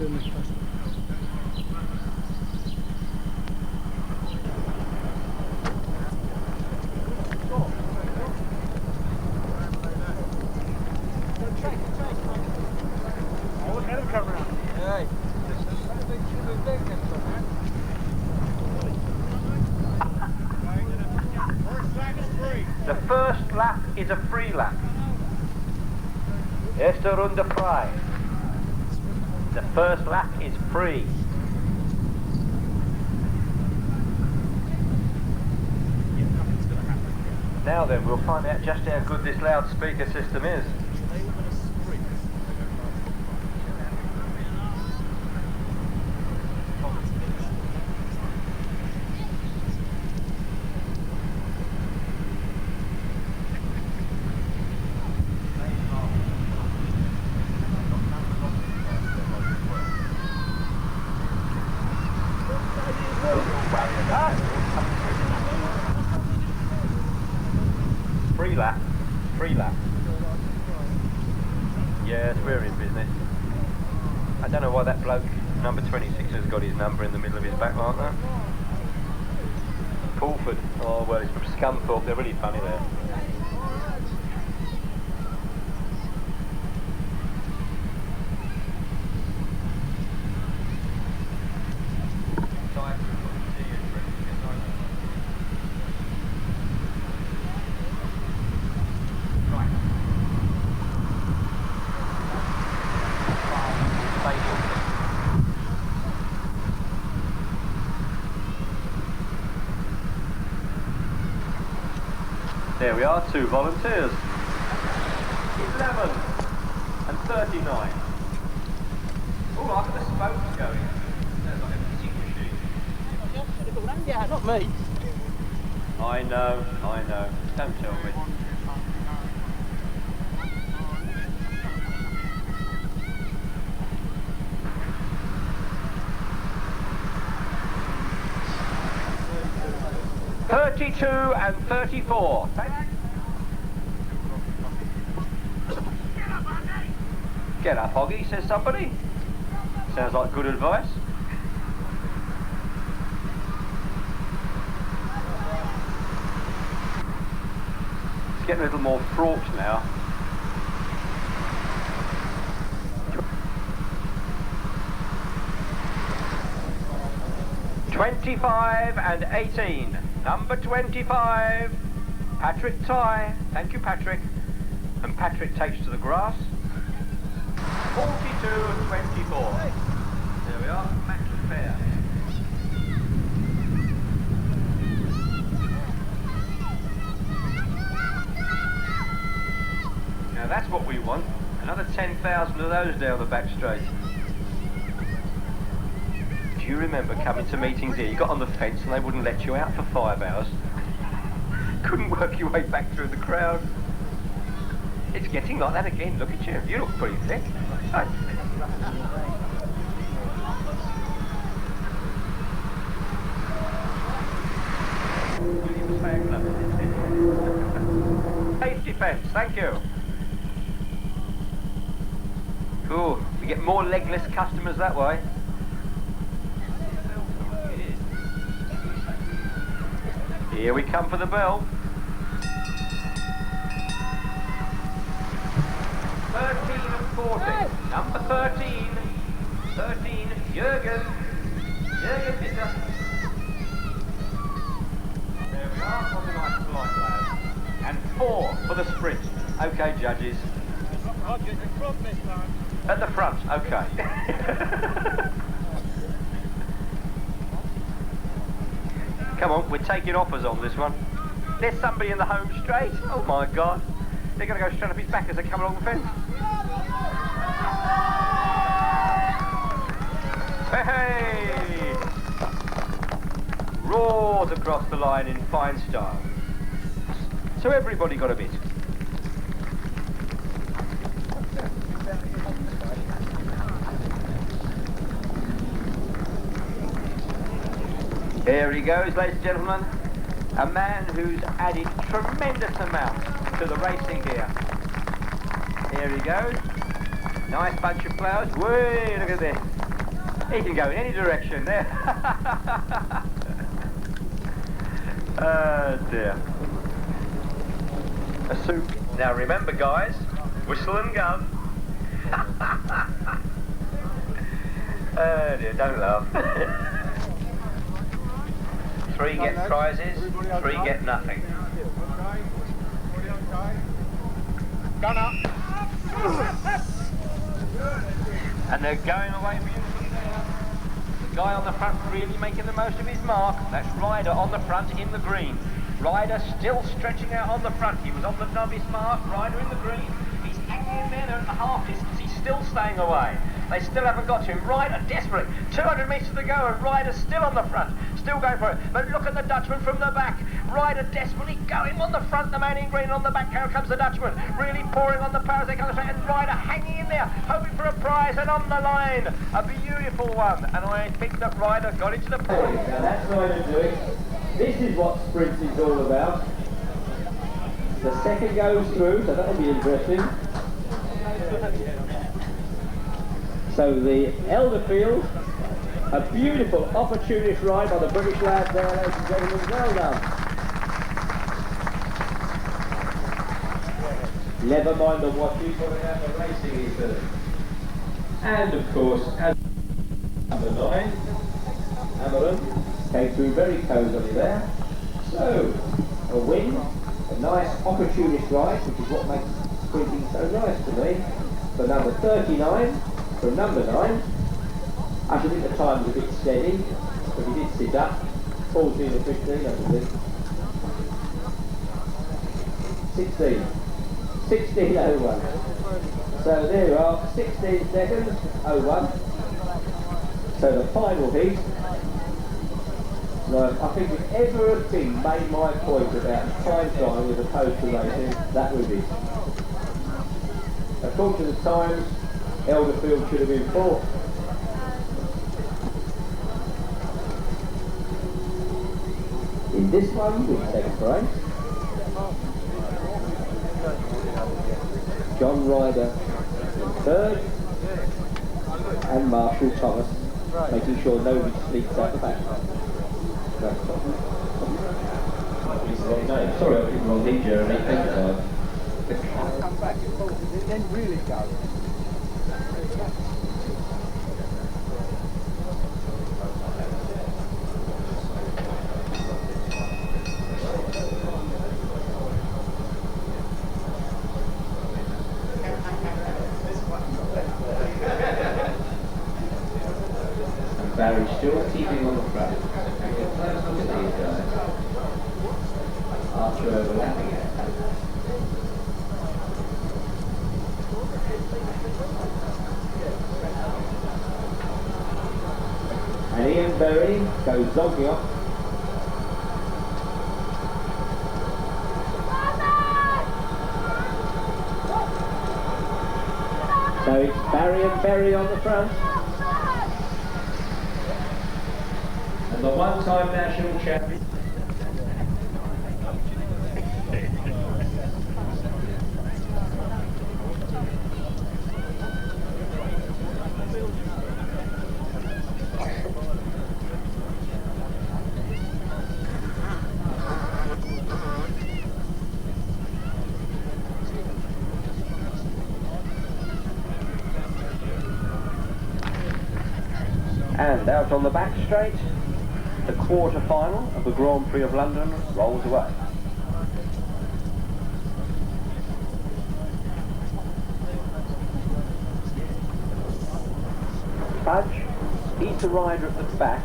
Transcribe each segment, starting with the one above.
doing this first. The first lap is a free lap. Erste Runde frei. The first lap is free. Now then, we'll find out just how good this loudspeaker system is. Free lap. Yes, we're in business. I don't know why that bloke, number 26, has got his number in the middle of his back like that. Pulford. Oh, well, he's from Scunthorpe. They're really funny there. There we are, 2 volunteers. 11 and 39. Oh, I've got the spokes going. Sounds like a fishing machine. Yeah, not me. I know. Don't tell me. and 34. Get up, Hoggy, says somebody. Sounds like good advice. It's getting a little more fraught now. (25 and 18). Number 25, Patrick Ty. Thank you, Patrick. And Patrick takes to the grass. 42 and 24. There we are, match fair. Now that's what we want. Another 10,000 of those down the back straight. Do you remember coming to meetings here? You got on the fence and they wouldn't let you out for 5 hours. Couldn't work your way back through the crowd. It's getting like that again. Look at you. You look pretty thick. Safety fence, thank you. Cool. We get more legless customers that way. Here we come for the bell. 13 and 14. Hey. Number 13. 13, Jürgen. Jürgen, bitte. There we are, on the nice flight, lads. And 4 for the sprint. Okay, judges. At the front, okay. Come on, we're taking offers on this one. There's somebody in the home straight. Oh my God. They're going to go straight up his back as they come along the fence. Hey! Roars across the line in fine style. So everybody got a bit. Here he goes, ladies and gentlemen. A man who's added tremendous amount to the racing here. Here he goes. Nice bunch of flowers. Whee, look at this. He can go in any direction there. Oh dear. A soup. Now remember guys, whistle and gun. Oh dear, don't laugh. 3 get prizes, 3 get nothing. Gun up. And they're going away beautifully there. The guy on the front really making the most of his mark. That's Ryder on the front in the green. Ryder still stretching out on the front. He was on the novice mark. Ryder in the green. He's hanging in there at the half distance. He's still staying away. They still haven't got to him. Ryder desperate. 200 metres to go and Ryder still on the front. Still going for it. But look at the Dutchman from the back. Ryder desperately going on the front. The man in green on the back. Here comes the Dutchman. Really pouring on the power as they come straight. And Ryder hanging in there, hoping for a prize. And on the line, a beautiful one. And I think that Ryder got it to the point. Now that's Ryder doing. This is what sprint is all about. The second goes through, so that'll be interesting. So the Elderfield, a beautiful opportunist ride by the British lad there, ladies and gentlemen. Well done. Never mind the watches, what about the racing he's doing. And of course, as number 9, Amarin, came through very cosily there. So, a win, a nice opportunist ride, which is what makes sprinting so nice to me. For number 39, from number 9. I should think the time was a bit steady, but he did sit up. 14 or 15, I believe. 16. 16.01. So there you are, 16 seconds, 01. So the final heat. Now, I think if ever a thing made my point about time trial as opposed to racing, that would be. According to the times, Elderfield should have been 4th. In this one, with second prize, John Ryder in 3rd, and Marshall Thomas, making sure nobody sneaks out the back. No, sorry, I did wrong name, Jeremy. Come back, it then really go. And Barry still keeping on the front. After overlapping it. And Ian Berry goes zogging off. So it's Barry and Berry on the front. And the one-time national champion. And out on the back straight, the quarter-final of the Grand Prix of London rolls away. Fudge, he's the rider at the back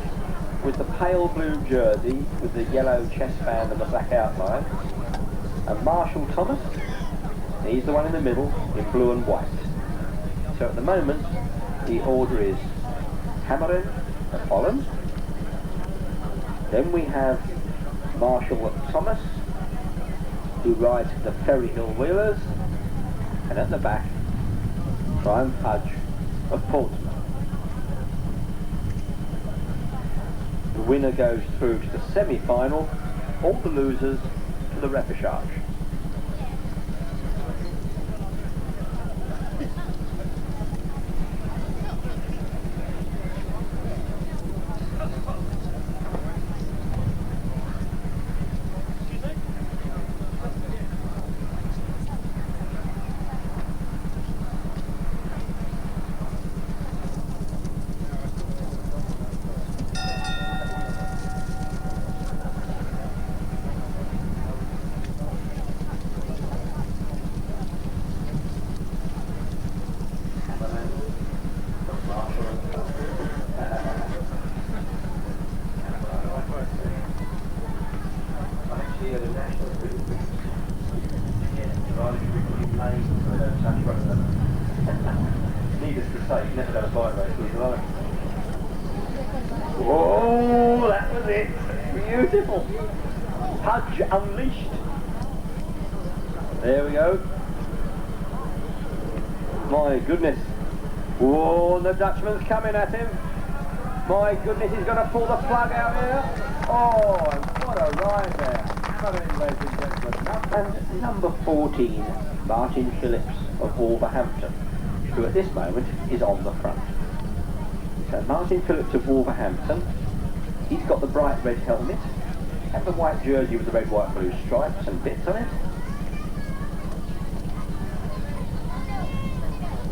with the pale blue jersey with the yellow chest band and the black outline. And Marshall Thomas, he's the one in the middle in blue and white. So at the moment, the order is Herne of Holland. Then we have Marshall Thomas, who rides the Ferry Hill Wheelers, and at the back, Brian Fudge of Portsmouth. The winner goes through to the semi-final, all the losers to the repechage. the other national students. Yes, provided you can play so they don't touch one another. Needless to say, he's never done a bike race in his life. Whoa, that was it. Beautiful. Pudge unleashed. There we go. My goodness. Whoa, the Dutchman's coming at him. My goodness, he's going to pull the plug out here. Oh, and what a ride there. Come in, ladies and gentlemen. And number 14, Martin Phillips of Wolverhampton, who at this moment is on the front. So Martin Phillips of Wolverhampton, he's got the bright red helmet and the white jersey with the red, white, blue stripes and bits on it.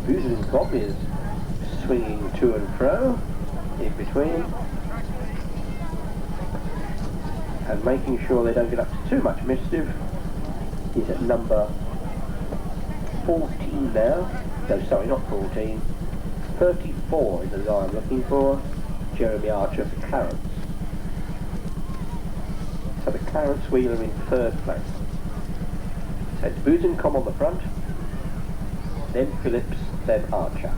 Buzenkop is swinging to and fro in between and making sure they don't get up to too much mischief. He's at number 14 now. No, sorry, not 14. 34 is the guy I'm looking for. Jeremy Archer for Clarence. So the Clarence wheel are in third place. So it's Buzenkop on the front, then Phillips, then Archer.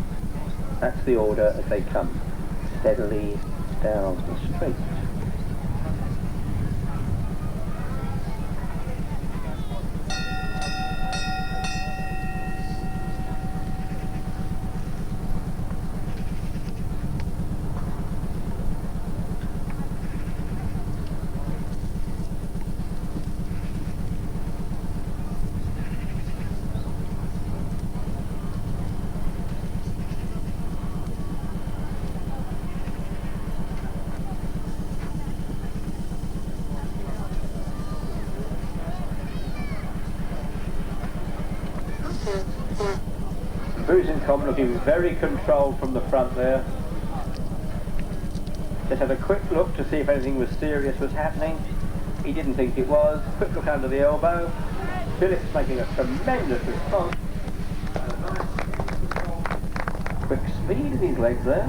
That's the order as they come steadily down the straight. Buzenkop looking very controlled from the front there. Just had a quick look to see if anything was serious was happening. He didn't think it was. Quick look under the elbow. Phillips making a tremendous response. Quick speed in his legs there.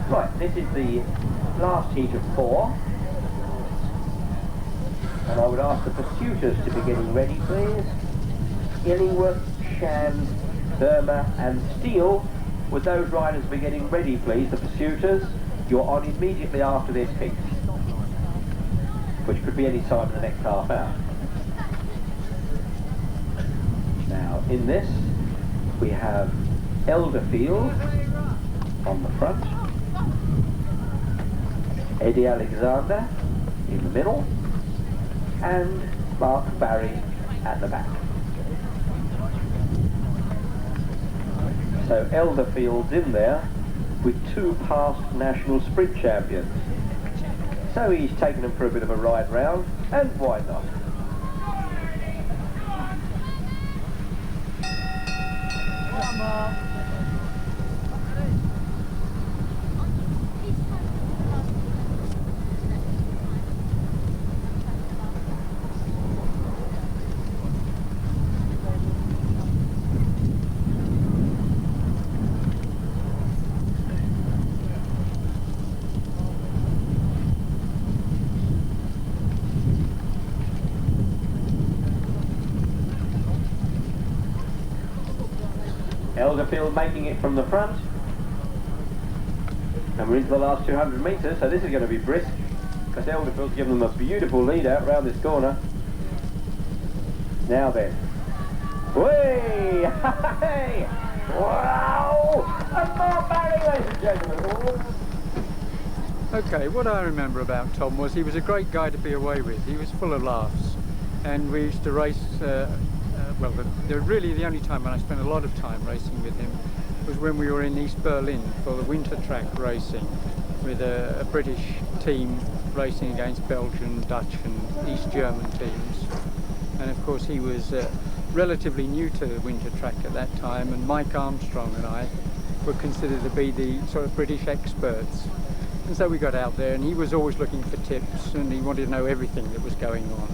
Right, this is the last heat of 4. And I would ask the pursuiters to be getting ready, please. Illingworth, Shand, Burma and Steele, would those riders be getting ready, please, the pursuiters? You're on immediately after this heat, which could be any time in the next half hour. Now, in this, we have Elderfield on the front, Eddie Alexander in the middle, and Mark Barry at the back. So Elderfield's in there with 2 past national sprint champions. So he's taken them for a bit of a ride round, and why not? Come on. Elderfield making it from the front, and we're into the last 200 metres, so this is going to be brisk, because Elderfield's given them a beautiful lead out round this corner. Now then, way, hey, wow, and more Barry, ladies and gentlemen. Okay, what I remember about Tom was he was a great guy to be away with. He was full of laughs, and we used to race. Well, really the only time when I spent a lot of time racing with him was when we were in East Berlin for the winter track racing with a British team racing against Belgian, Dutch and East German teams. And of course he was relatively new to the winter track at that time, and Mike Armstrong and I were considered to be the sort of British experts. And so we got out there, and he was always looking for tips, and he wanted to know everything that was going on.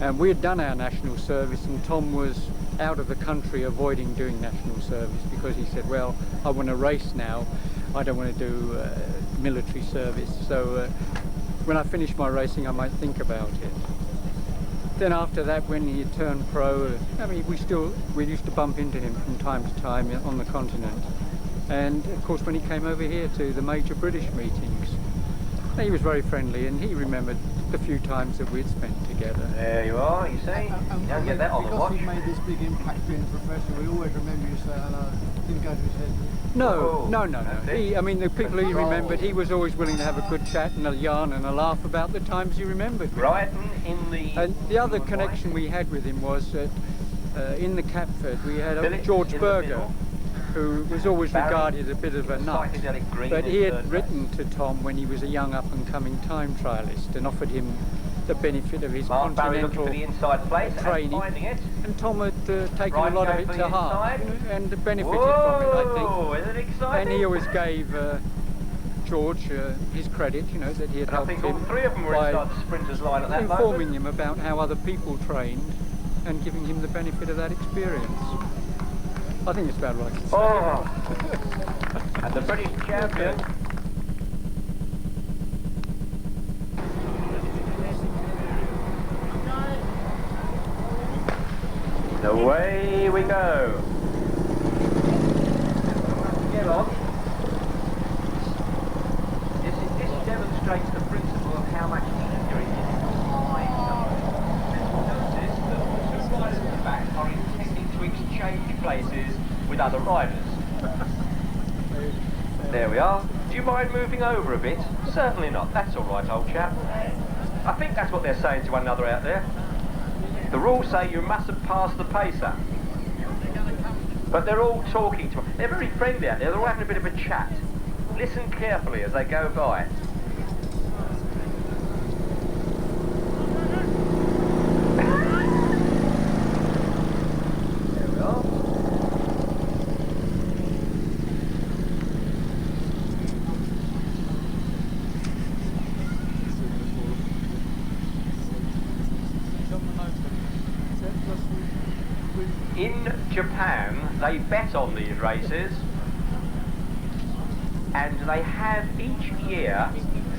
And we had done our national service, and Tom was out of the country avoiding doing national service because he said, well, I want to race now, I don't want to do military service, so when I finish my racing I might think about it. then after that, when he had turned pro, I mean, we used to bump into him from time to time on the continent. And of course, when he came over here to the major British meetings, he was very friendly, and he remembered the few times that we'd spent together. There you are, you see? You don't get that on the watch. Because he made this big impact being a professor, we always remember you say hello. Didn't go to his head. No. I mean, the people he remembered, he was always willing to have a good chat and a yarn and a laugh about the times he remembered. Brighton in the... And the other connection we had with him was that in the Catford we had George Berger, who was always regarded as a bit of a nut, but he had written to Tom when he was a young up-and-coming time trialist and offered him the benefit of his continental training, and Tom had taken a lot of it to heart and benefited from it, I think. Isn't it exciting? And he always gave George his credit, you know, that he had helped him all three of them were inside the sprinters line at that informing moment. him about how other people trained and giving him the benefit of that experience. I think it's about right to say. Oh! And the British champion. Away we go. Get on. This demonstrates the principle of how much easier it is to find someone. Notice that the two riders at the back are intending to exchange places with other riders. There we are. Do you mind moving over a bit? Certainly not. That's all right, old chap. I think that's what they're saying to one another out there. The rules say you mustn't pass the pacer. But they're all talking to them. They're very friendly out there. They're all having a bit of a chat. Listen carefully as they go by. There we are. In Japan, they bet on these races, and they have each year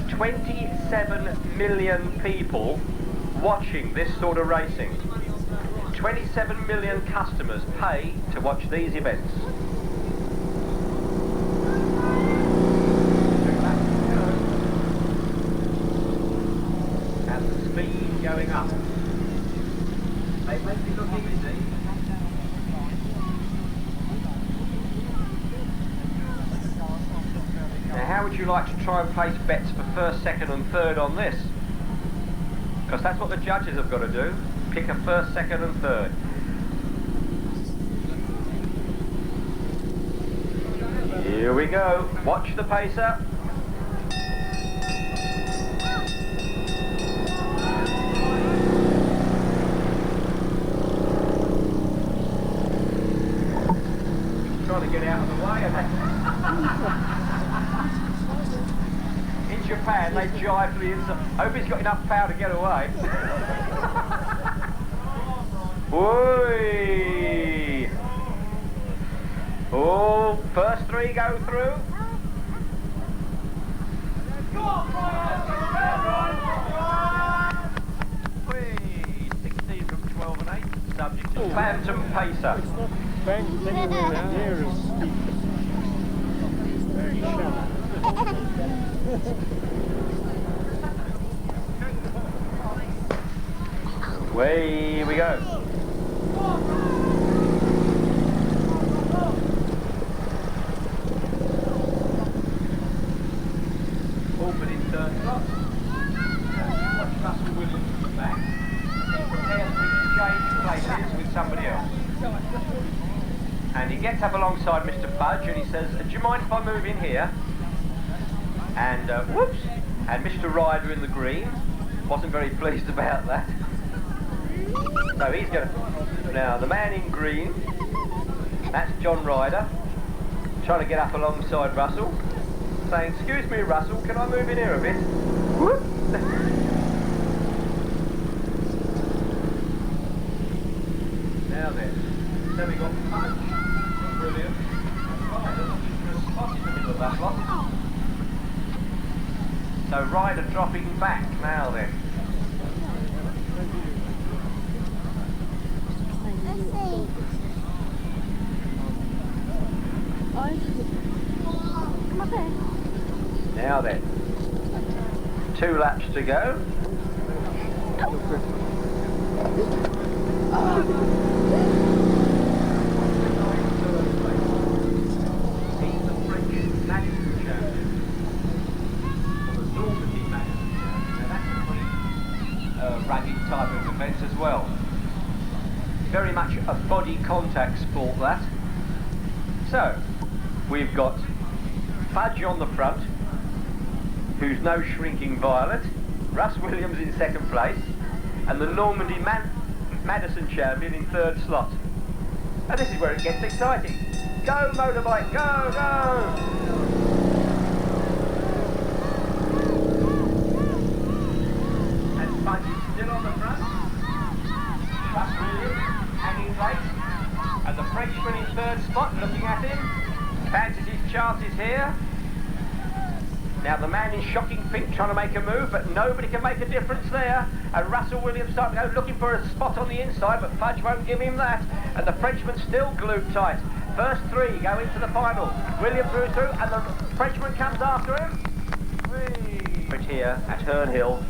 27 million people watching this sort of racing. 27 million customers pay to watch these events. And the speed going up. They make it look easy. Now, how would you like to try and place bets for first, second and third on this? Because that's what the judges have got to do. Pick a first, second and third. Here we go. Watch the pacer. Trying to get out of the way, in Japan, they joyfully inside. I hope he's got enough power to get away. Oi! Oh, first three go through. Oi! 16 from 12 and 8. Subject to Phantom Pacer. Very shallow. Away we go. Opening turn slot. Watch Russell Williams from the back. He prepares to exchange places with somebody else. And he gets up alongside Mr. Fudge and he says, do you mind if I move in here? And whoops! And Mr. Ryder in the green wasn't very pleased about that. So he's going to... Now, the man in green, that's John Ryder, trying to get up alongside Russell, saying, excuse me, Russell, can I move in here a bit? Whoop! Now then, we got Fudge, brilliant, and Ryder looking for a spot in the middle of that lot. So Ryder dropping back now then. Now then, 2 laps to go. He's the French Madison champion, or the Normandy Madison champion. Now that's a pretty rugged type of event as well. Very much a body contact sport, that. So, we've got Fudge on the front, who's no shrinking violet, Russ Williams in 2nd place, and the Normandy Madison champion in 3rd slot. And this is where it gets exciting. Go motorbike, go, go! And Fudge is still on the front. Russ Williams hanging late, and the Frenchman in 3rd spot looking at him. Fancies his chances here. Now the man in shocking pink trying to make a move, but nobody can make a difference there. And Russell Williams starting to go looking for a spot on the inside, but Fudge won't give him that. And the Frenchman still glued tight. First 3 go into the final. Williams through, and the Frenchman comes after him. Right here at Herne Hill,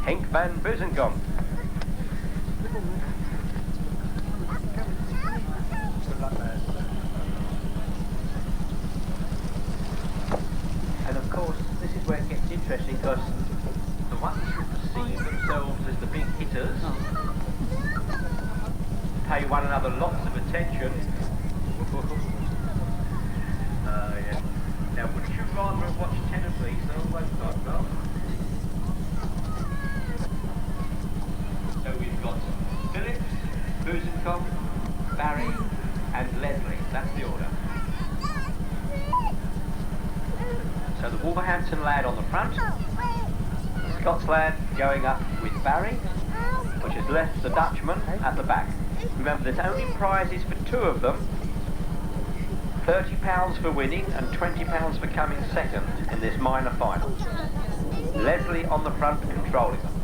Henk van Buzenkom. And of course, this is where it gets interesting, because the ones who perceive themselves as the big hitters pay one another lots of attention. Yeah. Now, wouldn't you rather have watched 10 of these than all those types of? So we've got Phillips, Buzenkom, Barry, and Leslie. That's the order. So the Wolverhampton lad on the front, the Scots lad going up with Barry, which has left the Dutchman at the back. Remember, there's only prizes for 2 of them, £30 for winning and £20 for coming 2nd in this minor final. Leslie on the front controlling them.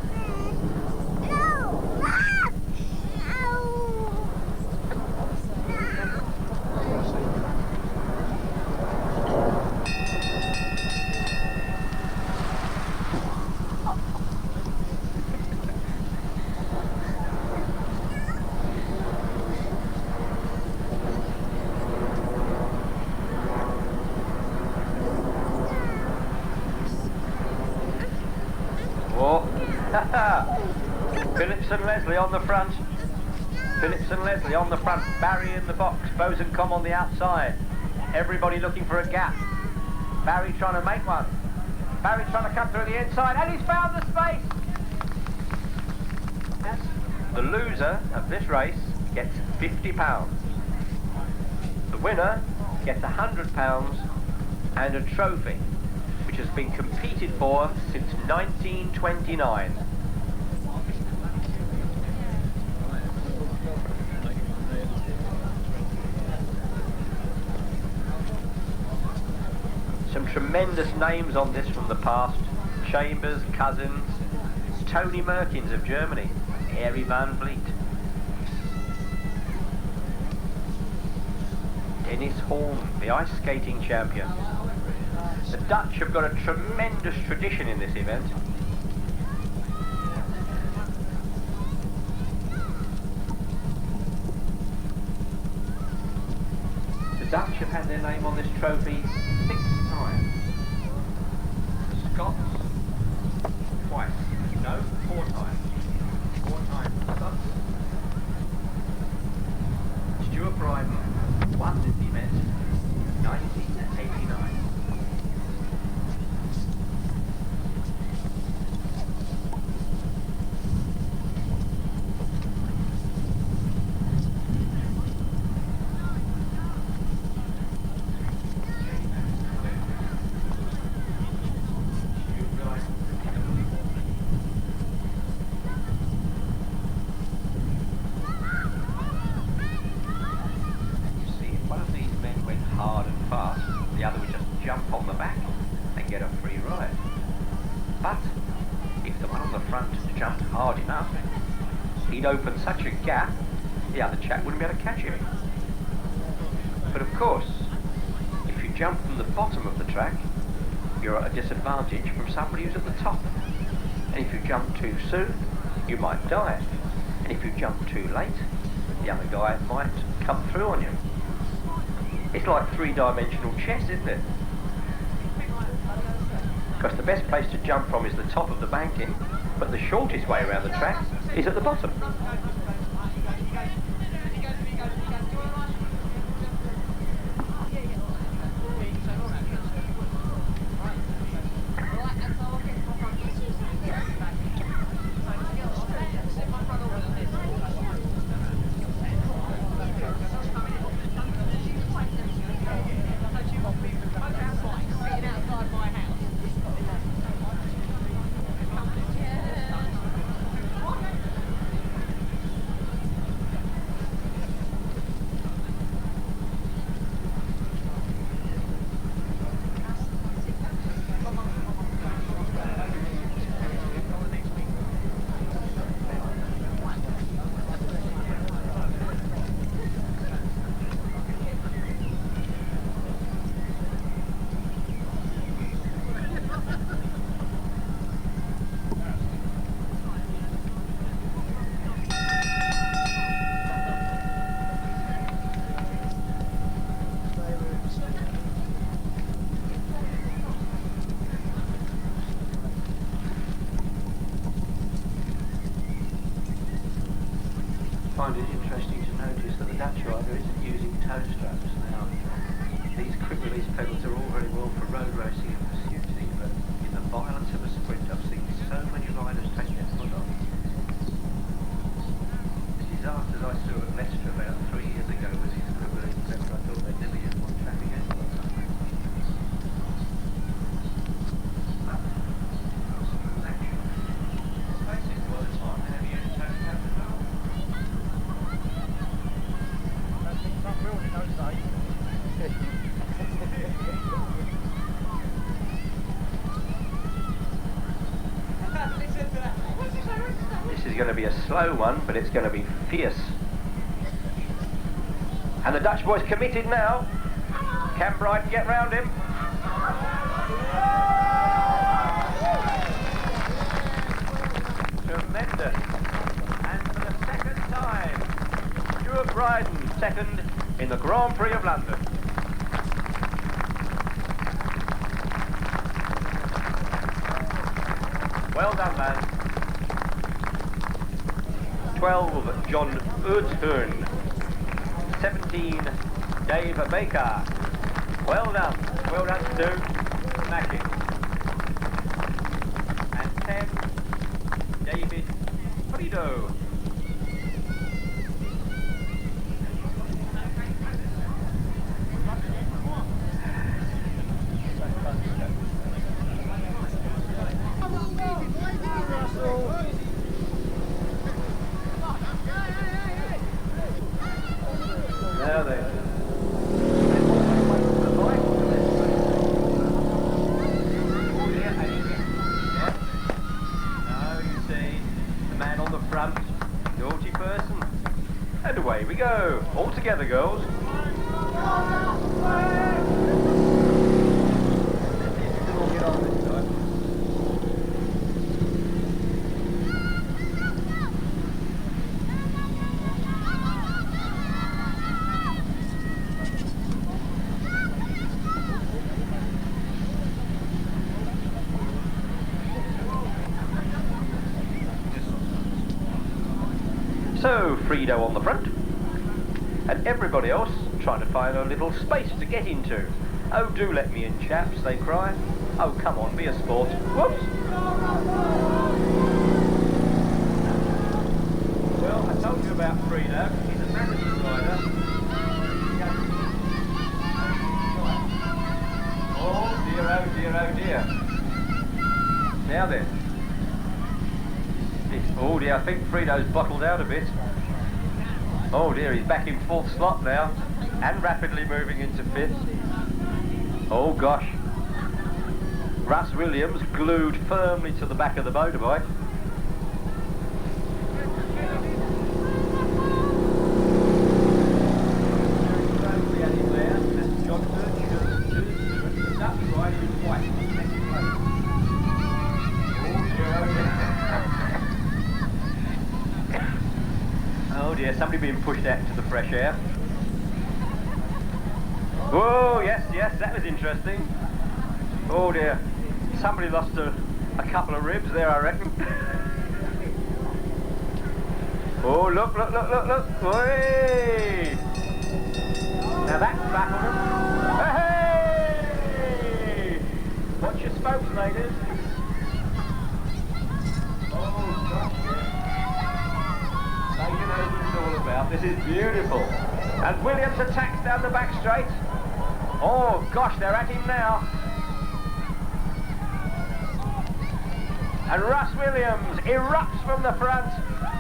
Phillips and Leslie on the front. Phillips and Leslie on the front. Barry in the box. Buzenkom on the outside. Everybody looking for a gap. Barry trying to make one. Barry trying to come through the inside, and he's found the space. Yes. The loser of this race gets £50. The winner gets £100 and a trophy, which has been competed for since 1929. Some tremendous names on this from the past. Chambers, Cousins, Tony Merkins of Germany, Harry Van Vliet, Dennis Horn, the ice skating champion. The Dutch have got a tremendous tradition in this event. The Dutch have had their name on this trophy 6 times. The Scots, twice. No, 4 times. 4 times the Scots. Stuart Bryden won this event in 1989. Jump on the back and get a free ride. But if the one on the front jumped hard enough, he'd open such a gap the other chap wouldn't be able to catch him. But of course, if you jump from the bottom of the track, you're at a disadvantage from somebody who's at the top. And if you jump too soon, you might die. And if you jump too late, the other guy might come through on you. It's like three-dimensional chess, isn't it? Because the best place to jump from is the top of the banking, but the shortest way around the track is at the bottom. I find it interesting to notice that the Dutch rider isn't using toe straps now. These crib release pedals are all very well for road racing and pursuiting, but in the violence of a sprint I've seen so many riders take their foot off. The disasters I saw at Leicester about 3 years ago with these crib release pedals, I thought they'd never use one track again. This is going to be a slow one, but it's going to be fierce. And the Dutch boy's committed now. Can Brighton get round him? Tremendous. And for the second time, Stuart Bryden second in the Grand Prix of London. Well done, man. 12, John Uthern. 17, Dave Baker. Well done. Well done, Stu. Smashing. And 10, David Frido. Now then. Now you see the man on the front, naughty person. And away we go. All together, girls. We'll get on this time. So, Frido on the front, and everybody else trying to find a little space to get into. Oh, do let me in, chaps, they cry. Oh, come on, be a sport. Whoops! Well, I told you about Frido. He's a marathon rider. Oh dear, oh dear, oh dear. Now then. Oh dear, I think Frido's bottled out a bit. Oh dear, he's back in fourth slot now, and rapidly moving into fifth. Oh gosh. Russ Williams glued firmly to the back of the motorbike. dear, somebody being pushed out into the fresh air. Whoa, yes, that was interesting. Oh dear, somebody lost a couple of ribs there, I reckon. Oh, look. Hey! Now that's baffled them. Hey! Watch your spokes, ladies. Oh, gosh, yeah. Now you know what it's all about. This is beautiful. And Williams attacks down the back straight. Oh, gosh, they're at him now. And Russ Williams erupts from the front.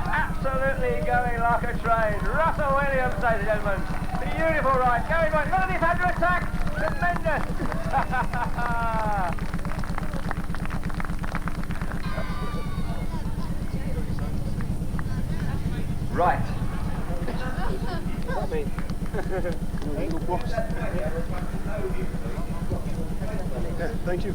Absolutely going like a train. Russell Williams, ladies and gentlemen. Beautiful ride. Going right. Look at this under attack. Tremendous. Right. What mean? Thank you.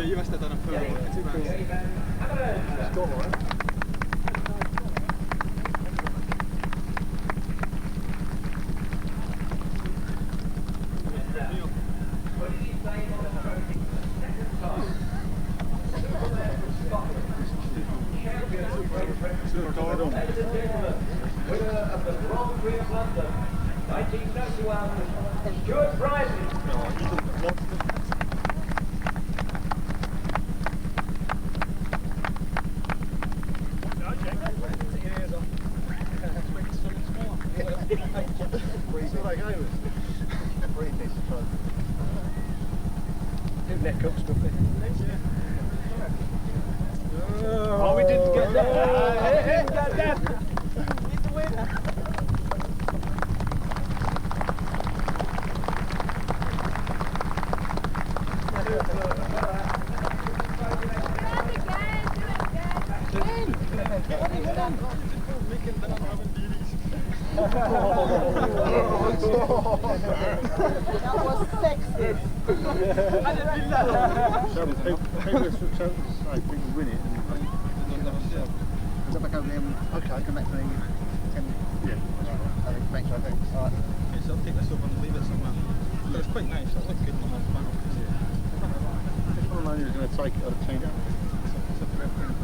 You must have done a full 2 rounds. Winner of the Grand Prix of London, 1991, Stuart Bryson. Neck up stuff in. Oh, we didn't get that. He's the winner. That was sexy. People win it. Is that back over there? Okay, come back to me. Yeah. Thanks, I think. Alright. Yes, I'll take this over and leave it somewhere. But it's quite nice, that looks good on the panel. Which one of you is going to take it or clean it? It's a preference.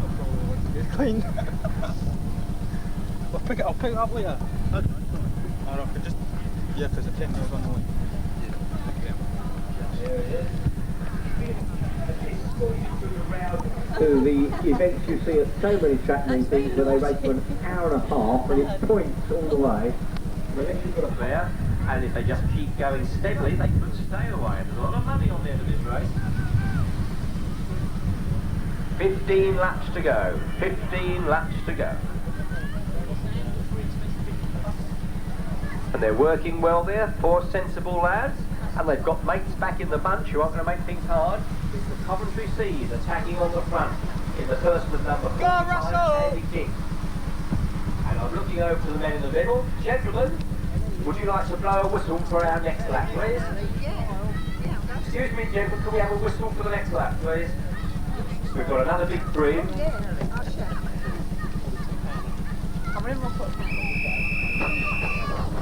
I'll probably want to get clean. I'll pick it up later. Okay. I reckon just, yeah, because it's 10 miles on the way. There it is. To the events you see at so many track meetings where they race for an hour and a half and it's points all the way. Unless you've got a fair, and if they just keep going steadily, they could stay away. There's a lot of money on the end of this race. 15 laps to go. 15 laps to go. And they're working well there, 4 sensible lads. And they've got mates back in the bunch who aren't going to make things hard. It's the Coventry Seas attacking on the front in the person of number 45, Andy King. And I'm looking over to the men in the middle. Gentlemen, would you like to blow a whistle for our next lap, please? Excuse me, gentlemen, can we have a whistle for the next lap, please? We've got another big bream.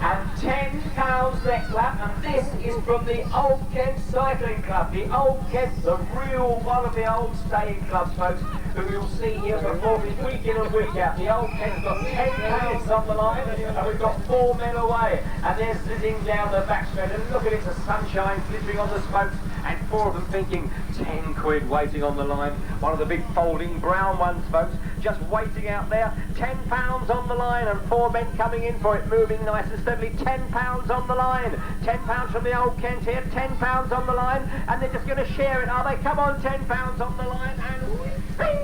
And £10 next lap, and this is from the Old Kent Cycling Club. The Old Kent, the real one of the old staying clubs, folks, who you'll see here performing week in and week out. The Old Kent's got £10 on the line, and we've got 4 men away. And they're sitting down the back straight, and look at it, the sunshine glittering on the spokes, and 4 of them thinking, 10 quid waiting on the line. One of the big folding brown ones, folks, just waiting out there. £10 on the line, and 4 men coming in for it, moving nice and steadily. £10 on the line. £10 from the Old Kent here, £10 on the line, and they're just going to share it, are they? Come on, £10 on the line, and bing!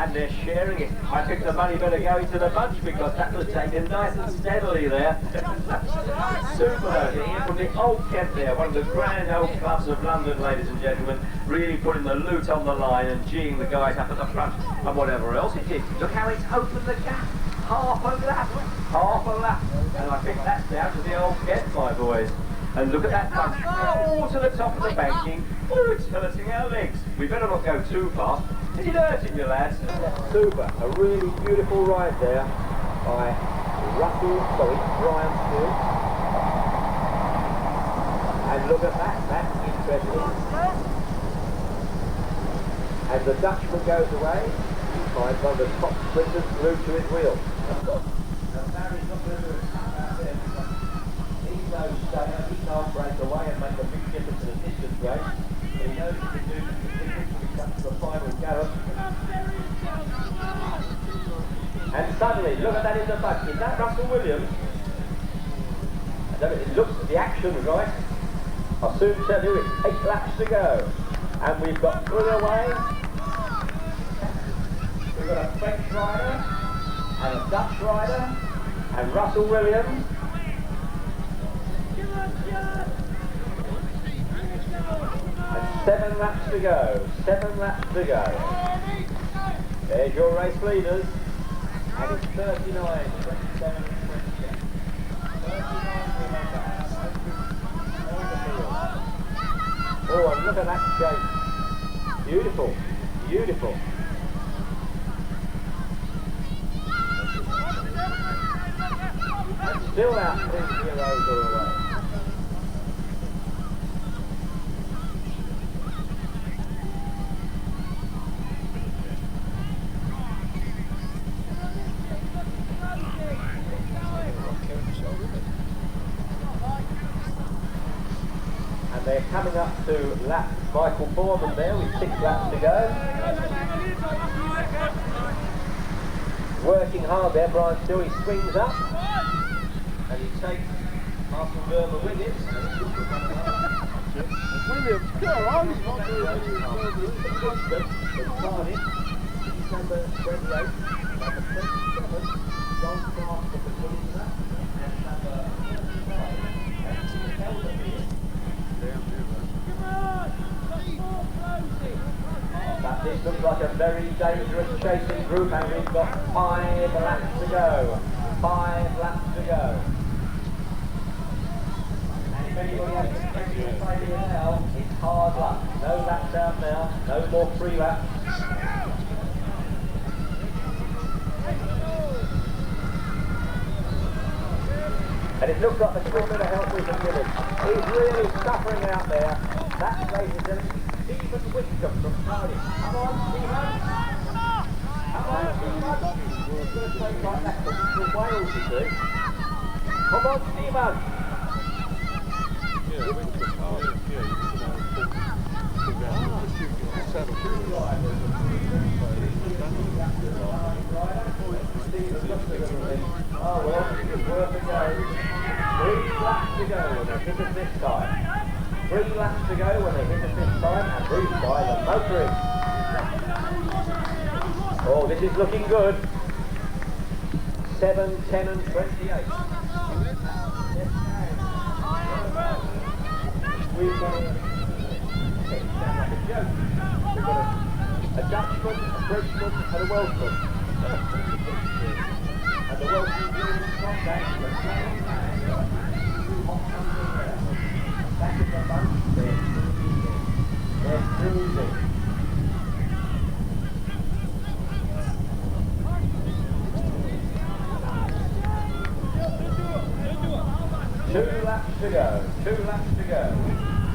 and they're sharing it. I think the money better go into the bunch because that was taken nice and steadily there. Super to hear from the Old Kent there, one of the grand old clubs of London, ladies and gentlemen, really putting the loot on the line and geeing the guys up at the front and whatever else it is. Look how it's opened the gap. Half a lap, half a lap. And I think that's down to the Old Kent, my boys. And look at that bunch, all to the top of the banking. Oh, it's hurting our legs. We better not go too fast. Is it hurting you, lads? Super, a really beautiful ride there by Brian Stewart. And look at that, that's interesting. And the Dutchman goes away, he finds one of the top sprinters glued to his wheel. Now Barry's not going to do a tap out there because he knows he can't break away and make a big difference in a distance race. He knows he can do the difference when he comes to the final gallop. And suddenly, look at that in the back. Is that Russell Williams? I don't know, it looks at the action, right? I'll soon tell you, it's 8 laps to go. And we've got 3 away. We've got a French rider, and a Dutch rider, and Russell Williams. And 7 laps to go, 7 laps to go. There's your race leaders. And it's 39, 27, 28. 39. Oh, and look at that shape. Beautiful, beautiful. And still out 3 zeros all the way. And they're coming up to lap Michael Bourman there with 6 laps to go. Working hard there, Brian Stewart, he swings up and he takes Marshall Verma with him. Williams, go on, he's not doing anything. He's number 28, number 27, John Clark for the Queen's lap, and number 35, and Tim Elderby. But this looks like a very dangerous chasing group, and we've got 5 laps to go. 5 laps to go. And if anybody has a special idea now, it's hard luck. No laps out now, no more free laps. And it looks like the little bit of help we can give him. He's really suffering out there. That's ladies and gentlemen, Stephen Whitcomb from Cardiff. Come on, Stephen. Come on, Stephen. He's going to take like that because he's from Wales, you see. Come on, Stephen. Oh well, it's worth a go. 3 laps to go when they hit us this time. 3 laps to go when they hit us this time, and Bruce by the motorist. Oh, this is looking good. 7, 10 and 28. We've got a joke. We've got a Dutchman, a Frenchman and a Welshman. And the Welshman doing his contact with the same man. Back in the bunch, they're cruising. Two laps to go, 2 laps to go.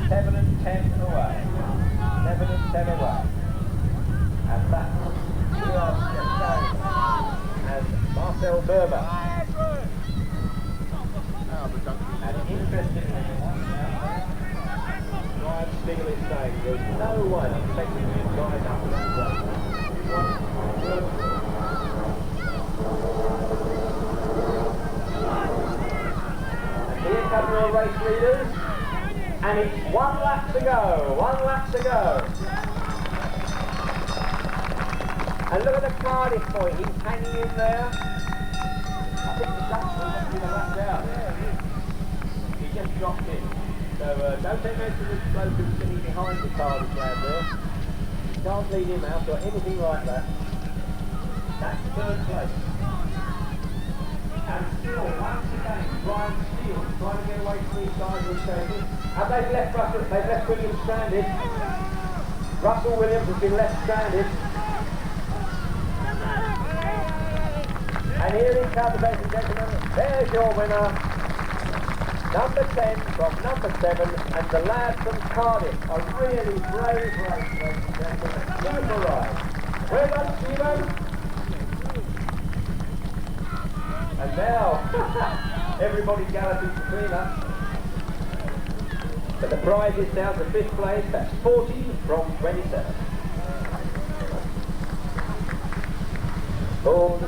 7 and 10 away. 7 and 10 away. And that's and Marcel Verma. And interestingly, Ryan Steele is saying there's no one expecting these guys up to that place. And here come your race leaders. And it's 1 lap to go, 1 lap to go. And look at the Cardiff boy, he's hanging in there. I think the Dutchman must be the last out. He just dropped in. So don't take notice of this bloke who's sitting behind the Cardiff lad there. You can't lead him out or anything like that. That's third place. And still, once again, Brian Steele trying to get away from these guys who are standing. And they've left Russell, they've left Williams stranded. Russell Williams has been left stranded. And here he comes, ladies and gentlemen. There's your winner. Number 10 from number 7, and the lad from Cardiff. A really brave race, ladies and gentlemen. Super ride. Well done, Steve-O. And now, everybody's galloping between us. But the prize is down to 5th place. That's 40 from 27. Oh.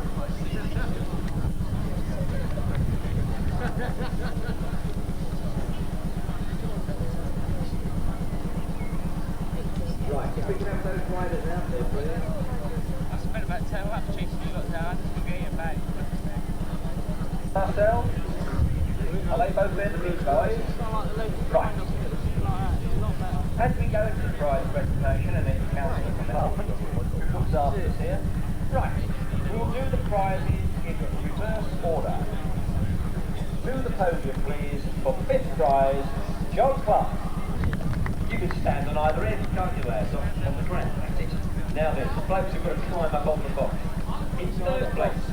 Right, if we can have those riders out there, brilliant. I spent about 10 laps chasing you lot down, we're getting back. Marcel, are they both there, the big guys? Right. As we go into the prize presentation and then council coming up, who looks after us here? Right, we'll do the prizes in reverse order. To the podium, please, for 5th prize, John Clark. You can stand on either end, can't you, lads, on the ground, that's it. Now then, the blokes who've got to climb up on the box. In 3rd place,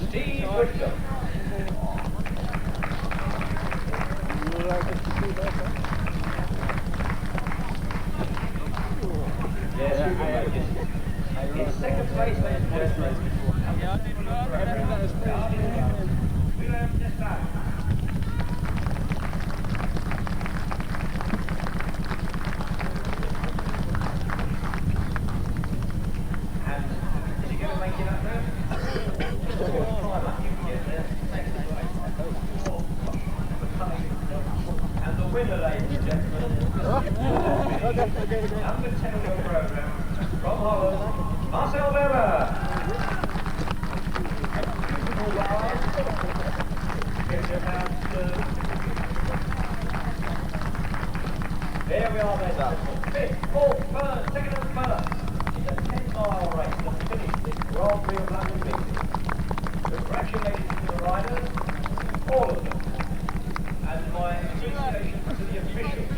Steve Woodcock. Yes, in 2nd place, ladies and gentlemen. And the winner, ladies and gentlemen, number 10 of your programme, from Holland, Marcel Weber. There we are, then. 5th, 4th, 3rd, 2nd and 3rd. It's a 10-mile race to finish this Grand Prix of London meeting. Congratulations to the riders, all of them. And my appreciation to the officials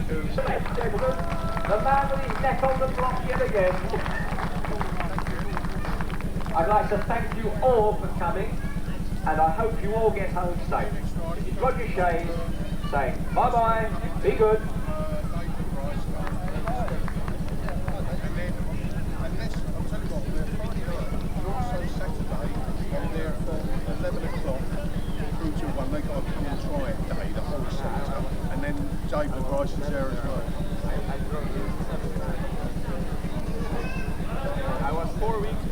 who say, gentlemen, the man with his neck on the block yet again. I'd like to thank you all for coming, and I hope you all get home safe. This is Roger Shays saying bye-bye, be good. David Rice is there as well. I was 4 weeks